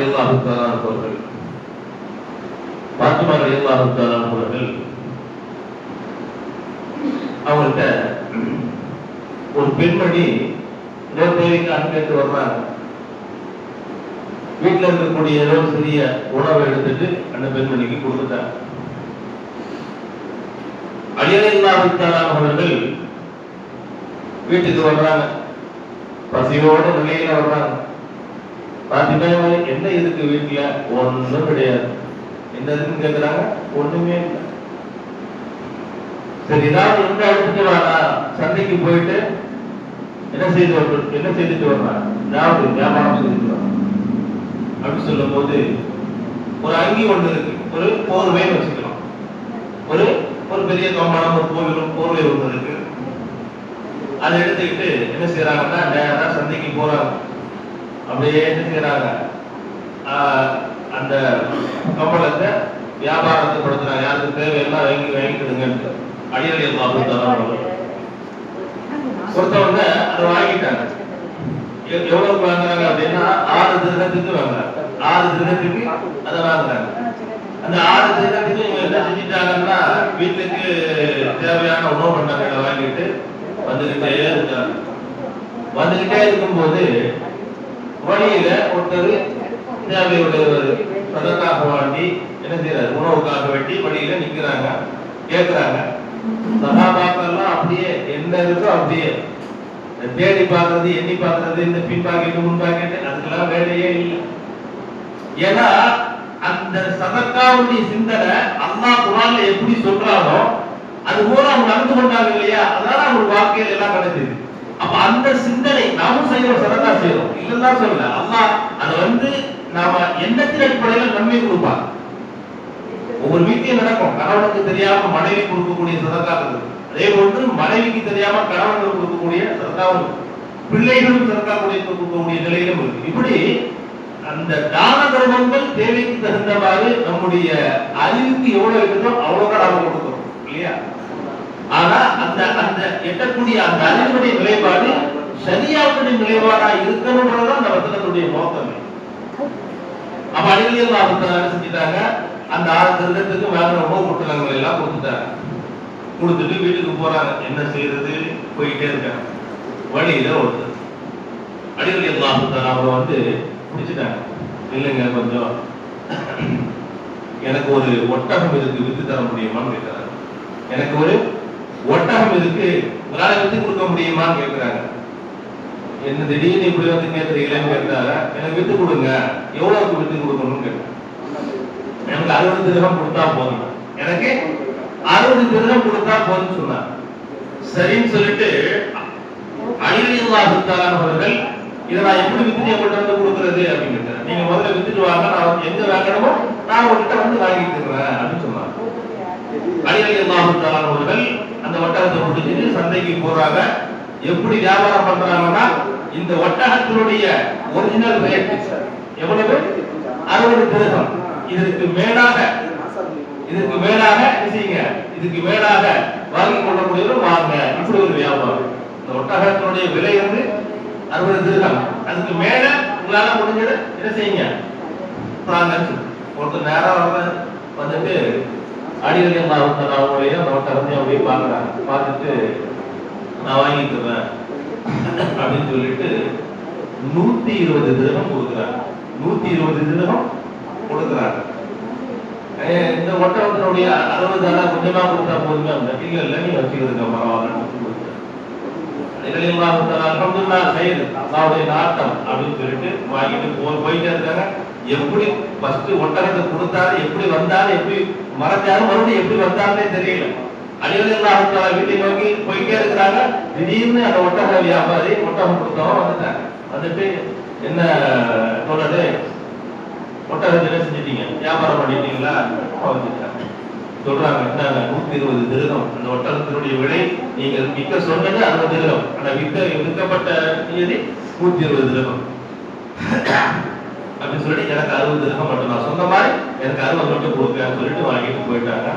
ரலியல்லாஹு தஆலா அவர்கள் பாத்திமா ரலியல்லாஹு தஆலா அவர்கள் அவங்கள்ட்ட ஒரு பெண்மணி ஏதோ தேவைக்கு அனுப்பிட்டு வர்றாங்க. வீட்டில் இருக்கக்கூடிய ஏதோ சிறிய உணவை எடுத்துட்டு அந்த பெண்மணிக்கு கொடுத்துட்டாங்க. அலி ரலியல்லாஹு தஆலா அவர்கள் வீட்டுக்கு வர்றாங்க. பசியோட நிலையில வர்றாங்க. பாத்திமா என்ன இதுக்கு வீட்டுல ஒன்றும் கிடையாது. என்ன இருக்குன்னு கேட்கிறாங்க. ஒண்ணுமே இல்லை. சரி, ஏதாவது என்ன எடுத்துட்டு வாடா, சந்தைக்கு போயிட்டு என்ன செய்துட்டு வர்றாங்க, ஏதாவது வியாபாரம் செய்துட்டு வர்றாங்க அப்படின்னு சொல்லும் போது ஒரு அங்கி ஒன்று இருக்கு, ஒரு போர்வைன்னு வச்சுக்கலாம், ஒரு ஒரு பெரிய கம்பளம், ஒரு போர்வை ஒன்று இருக்கு. அதை எடுத்துக்கிட்டு என்ன செய்யறாங்கன்னா நேரா சந்தைக்கு போறாங்க. அப்படியே என்ன செய்யறாங்க, அந்த கம்பளத்தை வியாபாரத்தை படுத்துறாங்க. யாருக்கு தேவையெல்லாம் வாங்கிக்கிடுங்க. அலி ரலியல்லாஹு தஆலா ஒருத்தவங்க அதை வாங்கிட்டாங்க. எவ்வளவு வாங்குறாங்க அப்படின்னா 6 திரகத்துக்கு வாங்குறாங்க. 6 திரகத்துக்கு அதை வாங்குறாங்க. அந்த 6 திரகத்துக்கு இவங்க என்ன செஞ்சிட்டாங்கன்னா வீட்டுக்கு தேவையான உணவு பண்டங்களை வாங்கிட்டு வந்துகிட்டே இருக்காங்க. வந்துகிட்டே இருக்கும்போது வழியில ஒருத்தர் தேவையுடையவர் சதக்காக வாங்கி என்ன செய்யறாரு, உணவுக்காக வேண்டி வழியில நிக்கிறாங்க. கேட்கிறாங்க. சகாபாக்கெல்லாம் அப்படியே என்ன இருக்கோ அப்படியே தேடி பார்க்கறது, எண்ணி பார்க்கறது, இந்த பின் பாக்கெட்டு முன் பாக்கெட்டு அதுக்கெல்லாம் வேலையே இல்லை. ஏன்னா அந்த சதக்காவுடைய சிந்தனை அல்லாஹ் குர்ஆன்ல எப்படி சொல்றானோ அது போல அவங்க நடந்து கொண்டாங்க இல்லையா, அதனால அவங்க வாழ்க்கையில எல்லாம் கிடைச்சது. அப்ப அந்த சிந்தனை நாமும் செய்யறோம், சதக்கா செய்யறோம் இல்லைன்னா சொல்லல. அல்லாஹ் அதை நாம எண்ணத்தின் அடிப்படையில் நன்மை கொடுப்பாங்க. ஒவ்வொரு வீட்டையும் நடக்கும். கணவனுக்கு தெரியாம மனைவி கொடுக்கக்கூடிய சதக்கா இருக்கு. அதே போன்று மனைவிக்கு தெரியாம கணவனுக்கு கொடுக்கக்கூடிய சதக்காவும், பிள்ளைகளும் சதக்கா கொடுக்கக்கூடிய நிலையிலும் இருக்கு. இப்படி அந்த தான தர்மங்கள் தேவைக்கு தகுந்தவாறு நம்முடைய அறிவுக்கு எவ்வளவு இருக்குதோ அவ்வளவுதான் நாம கொடுக்கிறோம் இல்லையா. ஆனா அந்த அந்த எட்டக்கூடிய அந்த அறிவுடைய நிலைப்பாடு சரியாவுடைய நிலைப்பாடா இருக்கணும்ன்றதுதான் அந்த வசனத்துடைய நோக்கமே. அப்ப அலி ரலியல்லாஹு தஆலா செஞ்சிட்டாங்க. அந்த 6 திரகத்துக்கு வாங்குற உணவு பொட்டலங்கள் எல்லாம் கொடுத்துட்டாங்க. கொடுத்துட்டு வீட்டுக்கு போறாங்க. என்ன செய்யறது, போயிட்டே இருக்காங்க. வழியில ஒருத்தர் அலி ரலியல்லாஹு தஆலா அவங்க பிடிச்சிட்டாங்க. இல்லைங்க, கொஞ்சம் எனக்கு ஒரு ஒட்டகம் இதுக்கு வித்து தர முடியுமான்னு கேட்கிறாங்க. எனக்கு ஒரு ஒட்டகம் இதுக்கு உங்களால வித்து கொடுக்க முடியுமான்னு கேட்கிறாங்க. என்ன திடீர்னு இப்படி கேட்கறீங்களேன்னு கேட்டாங்க. எனக்கு வித்து கொடுங்க, எவ்வளவுக்கு வித்து கொடுக்கணும்னு கேட்டாங்க. எனக்கு 60 திரகம் கொடுத்தா போதும், எனக்கு 60 திரகம் கொடுத்தா போதும்னு சொன்னார். சரின்னு சொல்லிட்டு அலி ரலியல்லாஹு தஆலா அவர்கள் இதை நான் எப்படி வித்து என்கிட்ட கொடுக்கறது அப்படின்னு கேட்டார். நீங்க முதல்ல வித்துட்டு வாங்க, நான் எங்க வாங்கணுமோ நான் உங்ககிட்ட வாங்கிக்கிறேன் அப்படின்னு சொன்னார். அலி ரலியல்லாஹு தஆலா அவர்கள் அந்த ஒட்டகத்தை பிடிச்சிட்டு சந்தைக்கு போறாங்க. எப்படி வியாபாரம் பண்றாங்கன்னா இந்த ஒட்டகத்தினுடைய ஒரிஜினல் ரேட் எவ்வளவு, 60 திரகம். இதற்கு மேலாக இதுக்கு மேலாக வாங்கி கொள்ளக்கூடியவரும் வாங்க. இப்படி ஒரு வியாபாரம். இந்த ஒட்டகத்தினுடைய விலை 60 திரகம். அதுக்கு மேல உங்களால முடிஞ்சது என்ன செய்யுங்க, ஒருத்தர் நேரம் வந்துட்டு அலி ரலியல்லாஹு தஆலா அவங்களையும் அந்த ஒட்டகத்தையும் அப்படியே பாக்குறாங்க. பார்த்துட்டு நான் வாங்கிக்கிறேன் அப்படின்னு சொல்லிட்டு 120 திரகம் கொடுக்குறாங்க. 120 திரகம் கொடுக்குறாங்க. இந்த ஒட்டகத்தினுடைய 60 கொஞ்சமா கொடுத்தா போதுமே. அந்த இல்ல நீங்க வச்சுக்கிறதுங்க பரவாயில்ல. அல்ஹம்துலில்லாஹ் சையது அல்லாஹ்வுடைய நாட்டம் அப்படின்னு சொல்லிட்டு வாங்கிட்டு போயிட்டே இருக்காங்க. எப்படி ஃபர்ஸ்ட் ஒட்டகத்தை கொடுத்தாரு, எப்படி வந்தாரு, எப்படி மறைச்சாரு, மறுபடியும் எப்படி வந்தாருன்னே தெரியல. அலி ரலியல்லாஹு தஆலா வீட்டை நோக்கி போயிட்டே இருக்கிறாங்க. திடீர்னு அந்த ஒட்டக வியாபாரி ஒட்டகம் கொடுத்தவங்க வந்துட்டாங்க. வந்துட்டு என்ன சொல்றது, ஒட்டகத்தை என்ன செஞ்சிட்டீங்க, வியாபாரம் பண்ணிட்டீங்களா சொல்றாங்க. என்னங்க 120 திரகம். அந்த ஒட்டகத்தினுடைய விலை நீங்க விற்க சொன்னது 60 திரகம். ஆனா விற்கப்பட்ட நிதி 120 திரகம் அப்படின்னு சொல்லிட்டு எனக்கு 60 திரகம் மட்டும், நான் சொன்ன மாதிரி எனக்கு 60 மட்டும் கொடுக்கன்னு சொல்லிட்டு வாங்கிட்டு போயிட்டாங்க.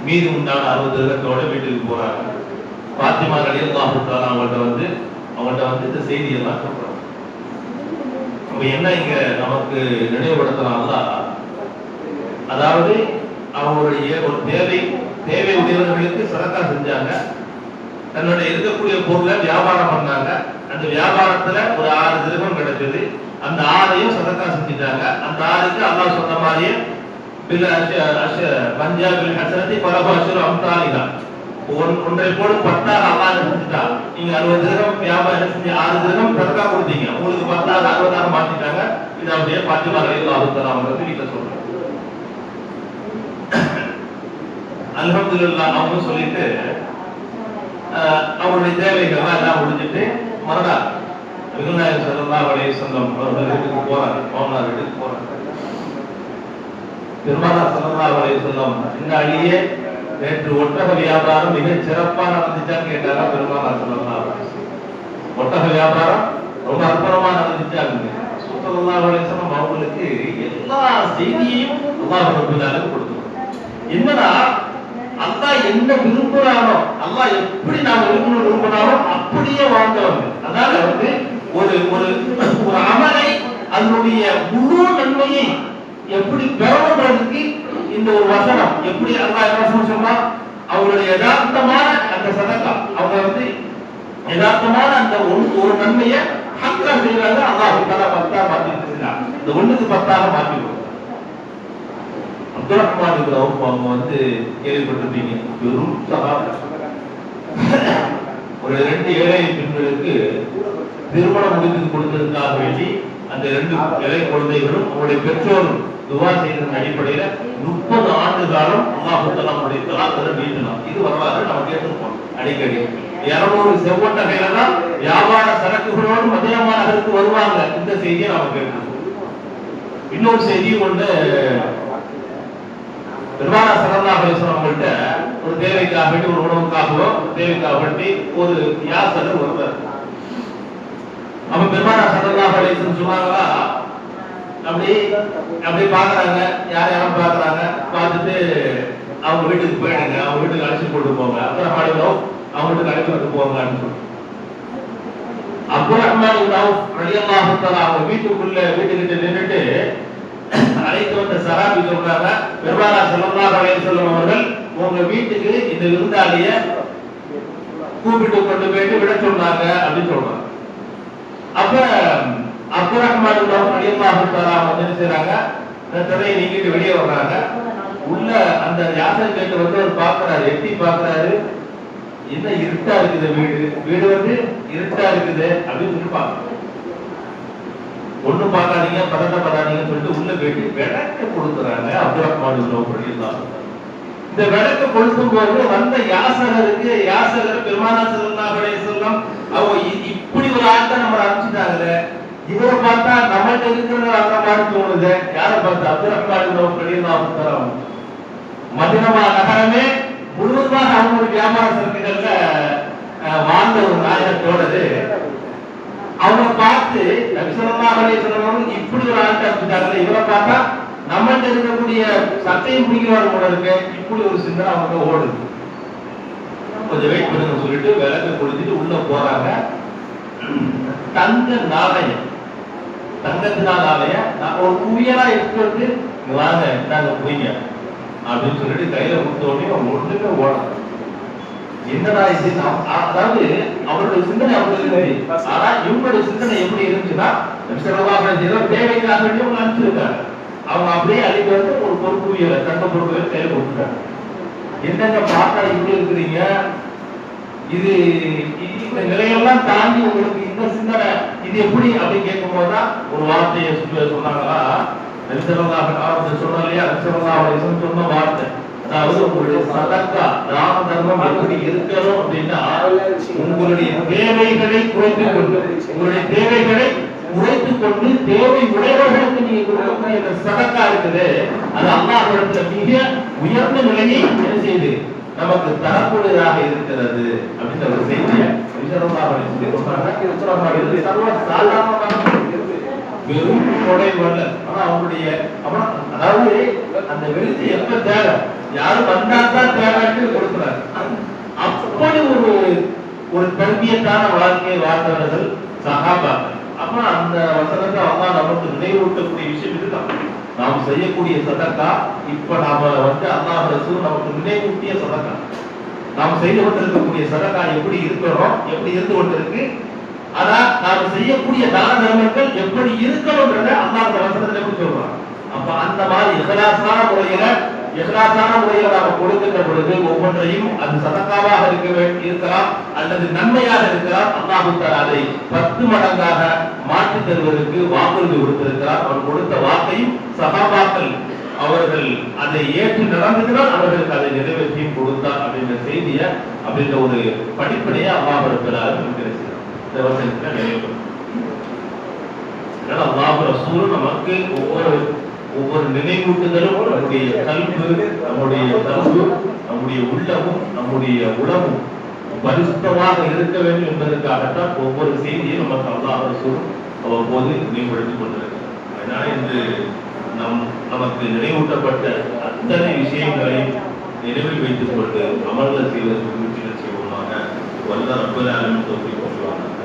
மீதி உண்டான 60 திரகத்தோட வீட்டுக்கு போறாங்க. பாத்திமா ரலியல்லாஹு தஆலா அவங்கள்ட்ட இந்த செய்தியெல்லாம் சொல்றாங்க. அப்ப என்ன இங்க நமக்கு நினைவுபடுத்தலாம்னா, அதாவது அவங்களுடைய ஒரு தேவை உடையவர்களுக்கு சதக்கா செஞ்சாங்க. தன்னுடைய இருக்கக்கூடிய பொருளை வியாபாரம் பண்ணாங்க. அந்த வியாபாரத்துல ஒரு 6 திரகம் கிடைச்சது. அந்த 6ஐயும் சதக்கா செஞ்சுட்டாங்க. அந்த 6க்கு அல்லாஹ் சொன்ன மாதிரியே பஞ்சாபில் ஹசரத்தி பரபாசுர அம்தாலிகா ஒன்றை போல 10 அல்லாஹ் செஞ்சுட்டா. நீங்க 60 திரகம் வியாபாரம் செஞ்சு 6 திரகம் சதக்கா கொடுத்தீங்க. உங்களுக்கு 10 60 மாத்திட்டாங்க. இது அப்படியே பாத்திமா ரலியல்லாஹு தஆலா அவங்க வீட்டுல சொல்றாங்க. அல்ஹம்துலில்லாஹ் அவங்க சொல்லிட்டு அவருடைய தேவைகள் எல்லாம் முடிஞ்சிட்டு மறுநாள் நபிகள் ஸல்லல்லாஹு அலைஹி வஸல்லம் அவர்கள் வீட்டுக்கு போறாங்க. மாமனார் வீட்டுக்கு போறாங்க. பெருமானார் ஸல்லல்லாஹு அலைஹி வஸல்லம் இந்த அழியே நேற்று ஒட்டக வியாபாரம் மிக சிறப்பா நடந்துச்சான்னு கேட்டாங்க. பெருமானார் ஸல்லல்லாஹு அலைஹி வஸல்லம் ஒட்டக வியாபாரம் ரொம்ப அற்புதமா நடந்துச்சாங்க. ஸல்லல்லாஹு அலைஹி வஸல்லம் அவங்களுக்கு எல்லா செய்தியையும் அல்லாஹ் ரப்பல் ஆலமீன் கொடுத்தார். என்னன்னா அல்லாஹ் என்ன விரும்புறானோ, அல்லாஹ் எப்படி நாம விரும்பினாரோ அப்படியே வாழ்ந்தவங்க. அதனால ஒரு ஒரு ஒரு அமலை அதனுடைய முழு நன்மையை எப்படி பெறணுன்றதுக்கு இந்த ஒரு வசனம் எப்படி அல்லாஹ் என்ன வசனம் சொன்னா, அவங்களுடைய யதார்த்தமான அந்த சதக்கா அவங்க யதார்த்தமான அந்த ஒரு நன்மையை ஹக்கா செய்யறாங்க. அல்லாஹ் தஆலா 10 மாத்தி வச்சிருக்காங்க. இந்த 1க்கு 10 மாத்தி கொடுத்தாங்க. அப்துல் ரஹ்மான் இப்னு அவுஃப் அவங்க கேள்விப்பட்டிருப்பீங்க. வெறும் சஹாபா. ஒரு 2 ஏழை பெண்களுக்கு திருமணம் முடித்து கொடுத்ததுக்காக வேண்டி அந்த 2 ஏழை குழந்தைகளும் அவருடைய பெற்றோரும் துவா செய்ததன் அடிப்படையில 30 ஆண்டு காலம் அல்லாஹ் தஆலா அவருடைய தலாக்களை நீட்டினார். இது வரலாறு நம்ம கேட்டிருப்போம் அடிக்கடி. 200 செவ்வொட்டகையில தான் வியாபார சரக்குகளோடு மதீனா நகருக்கு வருவாங்க. இந்த செய்தியை நாம கேட்டிருப்போம். இன்னொரு செய்தி பெருமானார் ஸல்லல்லாஹு அலைஹி வஸல்லம் அவங்கள்ட்ட ஒரு தேவைக்காக வேண்டி ஒரு உணவுக்காகவோ தேவைக்காக வேண்டி ஒரு யாசகர் வருவார். அப்ப பெருமானார் ஸல்லல்லாஹு அலைஹி வஸல்லம் சொன்னாங்களா, அப்படி பாக்குறாங்க, யாரும் பாக்குறாங்க. பார்த்துட்டு அவங்க வீட்டுக்கு போயிடுங்க, அவங்க வீட்டுக்கு அழைச்சிட்டு கொண்டு போங்க. அப்துல் ரஹ்மான் அவங்க வீட்டுக்கு அழைச்சிட்டு போங்கன்னு சொல்லி அப்துல் ரஹ்மான் ரலியல்லாஹு தஆலா அவங்க வீட்டுக்கிட்ட நின்னுட்டு அழைத்து வந்த சஹாபி சொல்றாங்க, பெருமானார் ஸல்லல்லாஹு அலைஹி வஸல்லம் அவர்கள் உங்க வீட்டுக்கு இந்த விருந்தாளிய கூப்பிட்டு கொண்டு போயிட்டு விட சொன்னாங்க அப்படின்னு சொல்றாங்க. அப்ப அப்துல் ரஹ்மான் ரலியல்லாஹு தஆலா என்ன செய்றாங்க, திரையை நீக்கிட்டு வெளியே வர்றாங்க. உள்ள அந்த யாசகர் கேட்டு அவர் பாக்குறாரு, எட்டி பாக்குறாரு. என்ன இருட்டா இருக்குது, வீடு இருட்டா இருக்குது அப்படின்னு சொல்லி பாக்குறாரு. ஒண்ணு பார்க்காதீங்க, பதட்டப்படாதீங்கன்னு சொல்லிட்டு உள்ள போயிட்டு விளக்க கொடுக்குறாங்க. அப்துல் ரஹ்மான் ரலியல்லாஹு. இந்த விளக்க கொடுக்கும் போது வந்த யாசகர் பெருமானார் ஸல்லல்லாஹு அலைஹி வஸல்லம் அவங்க இப்படி ஒரு ஆட்டை நம்ம அனுப்பிச்சிட்டாங்களே, இவரை பார்த்தா நம்மள்ட்ட இருக்கிற அந்த மாதிரி தோணுது. யாரை பார்த்து? அப்துல் ரஹ்மான் ரலியல்லாஹு. மதீனா நகரமே முழுவதுமாக அவங்களுடைய வியாபார சரக்குகள்ல வாழ்ந்த ஒரு நாயகத்தோடது. அவங்க பார்த்து நபி ஸல்லல்லாஹு அலைஹி வஸல்லம் இப்படி ஒரு ஆட்டை அனுப்பிச்சிட்டாங்களே, இவரை பார்த்தா நம்மள்ட்ட இருக்கக்கூடிய சட்டையும் பிடிக்கிறவங்க கூட இருக்கு. இப்படி ஒரு சிந்தனை அவங்க ஓடுது. கொஞ்சம் வெயிட் பண்ணுங்க சொல்லிட்டு விளக்கு கொடுத்துட்டு உள்ள போறாங்க. தங்கத்தினால் ஆலய ஒரு குவியலா எடுத்து வாங்க நாங்க போய்ங்க அப்படின்னு சொல்லிட்டு கையில கொடுத்த உடனே ஒண்ணுமே ஓடும். என்னடா இது? அதாவது அவருடைய சிந்தனை அப்படி இருந்தது. ஆனா இவங்களுடைய சிந்தனை எப்படி இருந்துச்சுன்னா, தேவைக்காக வேண்டிய அவங்க அனுப்பிச்சிருக்காங்க. அவங்க அப்படியே அழிவு ஒரு பொறுப்புவியலை தங்க பொறுப்புகளை கையில கொடுத்துட்டாங்க. என்னங்க பார்த்தா இப்படி இருக்கிறீங்க, இது இந்த நிலையெல்லாம் தாண்டி உங்களுக்கு இந்த சிந்தனை இது எப்படி அப்படின்னு கேட்கும் போதுதான் ஒரு வார்த்தையை சொன்னாங்களா, சொன்ன இல்லையா, சொன்ன வார்த்தை. அதாவது உங்களுடைய சதக்கா தான தர்மம் எப்படி இருக்கணும் அப்படின்னா, உங்களுடைய தேவைகளை குறைத்துக் கொண்டு தேவை உடையவர்களுக்கு நீங்க கொடுக்கக்கூடிய அந்த சதக்கா இருக்குது, அது அல்லாஹ்விடத்துல மிக உயர்ந்த நிலையை என்ன செய்து நமக்கு தரக்கூடியதாக இருக்கிறது அப்படின்ற ஒரு செய்தியை வெறும் கொடை வரல. ஆனா அவங்களுடைய அதாவது அந்த வெளிச்சை எப்ப தேவை, யாரும் வந்தாதான் தேவைன்னு கொடுக்கிறார். அப்படி ஒரு தர்பியத்தான வாழ்க்கையை வாழ்ந்தவர்கள் சஹாபாக்கள். அப்ப அந்த வசனத்தை அல்லாஹ் நமக்கு நமக்கு நினைவூட்டக்கூடிய விஷயம் இதுதான். நாம் செய்யக்கூடிய சதக்கா இப்ப நாம அல்லாஹ் ரசூல் நமக்கு நினைவூட்டிய சதக்கா. நாம் செய்து கொண்டிருக்கக்கூடிய சதக்கா எப்படி இருக்கிறோம், எப்படி இருந்து கொண்டிருக்கு, ஆனா நாம் செய்யக்கூடிய தான தர்மங்கள் எப்படி இருக்கணும்ன்றத அல்லாஹ் அந்த வசனத்துல எப்படி சொல்றான். அப்ப அந்த மாதிரி இஹ்லாஸான முறையில நாம கொடுக்கின்ற பொழுது ஒவ்வொன்றையும் அது சதக்காவாக இருக்கலாம் அல்லது நன்மையாக இருக்கலாம். அல்லாஹ் தஆலா அதை 10 மடங்காக மாற்றி தருவதற்கு வாக்குறுதி கொடுத்திருக்கிறார். அவர் கொடுத்த வாக்கையும் சஹாபாக்கள் அவர்கள் அதை ஏற்று நடந்துகிறார், அவர்களுக்கு அதை நிறைவேற்றியும் கொடுத்தார் அப்படின்ற செய்தியை அப்படின்ற ஒரு படிப்படையை அல்லாஹ் இருக்கிறார். இந்த வசனத்துல நினைவு அல்லாஹ் ரசூல் நமக்கு ஒவ்வொரு நினைவூட்டுதலும் நம்முடைய கல்வி, நம்முடைய கல்வி, நம்முடைய உள்ளமும் நம்முடைய உளமும் பரிசுத்தமாக இருக்க வேண்டும் என்பதற்காகத்தான் ஒவ்வொரு செய்தியும் நமக்கு அல்லாஹ் ரசூல் அவ்வப்போது நினைவுபடுத்திக் கொண்டிருக்கிறார். அதனால இன்று நமக்கு நினைவூட்டப்பட்ட அத்தனை விஷயங்களையும் நினைவில் வைத்துக் கொண்டு அமல்கள் செய்வதற்கு முயற்சிகள் செய்வோமாக. வல்ல ரப்பல் ஆலமீன் தௌஃபீக் செய்வாங்க.